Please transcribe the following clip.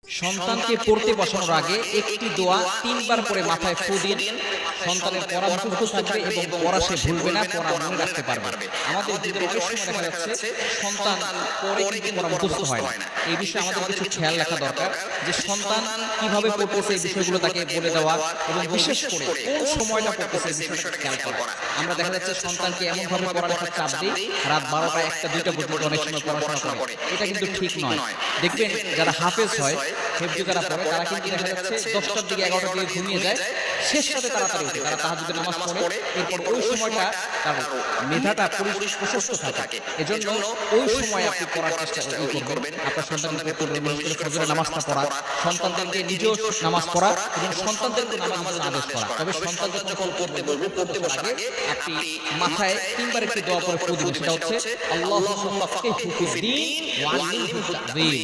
সন্তানকে পড়তে বসানোর আগে একটি দোয়া তিনবার করে মাথায় ফু দিন। সন্তানের পড়া মুখস্থ থাকবে এবং পড়া সে ভুলবে না, পড়া মনে রাখতে পারবে। আমাদের যুগে অনেক সময় দেখা যাচ্ছে সন্তান পড়ে কিন্তু পড়া মুখস্থ হয় না। এই বিষয়ে আমাদের কিছু খেয়াল রাখা দরকার যে সন্তান কিভাবে পড়তেছে এই বিষয়গুলো তাকে বলে দেওয়া এবং বিশেষ করে কোন সময়টা পড়তেছে এই বিষয়টা খেয়াল করা। আমরা দেখা যাচ্ছে সন্তানকে এমনভাবে পড়ালেখার চাপ দিই রাত 12টা 1টা 2টা পর্যন্ত অনেক সময় পড়াশোনা করে। এটা কিন্তু ঠিক নয়। দেখবেন যারা হাফেজ হয়, হেফজ যারা পড়ে তারা কিন্তু দেখা যাচ্ছে 10টার দিকে 11টার দিকে ঘুমিয়ে যায়, শেষ রাতে তাড়াতাড়ি উঠে, তারা তাহাজ্জুদের নামাজ পড়ে। এরপর ওই সময়টা তার মেধাটা প্রশস্ত থাকে। এজন্য ওই সময় আপনি পড়ার চেষ্টা করবেন। আপনার সন্তানকে পড়তে বিশেষ করে ফজরের নামাজটা পড়া, সন্তানদেরকে নিজেও নামাজ পড়া এবং সন্তানদেরকে নামাজের আদেশ করা। তবে সন্তান যখন পড়তে বলবে, পড়তে বসার আগে আপনি মাথায় তিনবার একটি দোয়া করে ফু দিবেন। সেটা হচ্ছে আল্লাহুম্মা ফাক্কিহহু ফিদ-দীন ওয়া আল্লিমহু তা'বীল।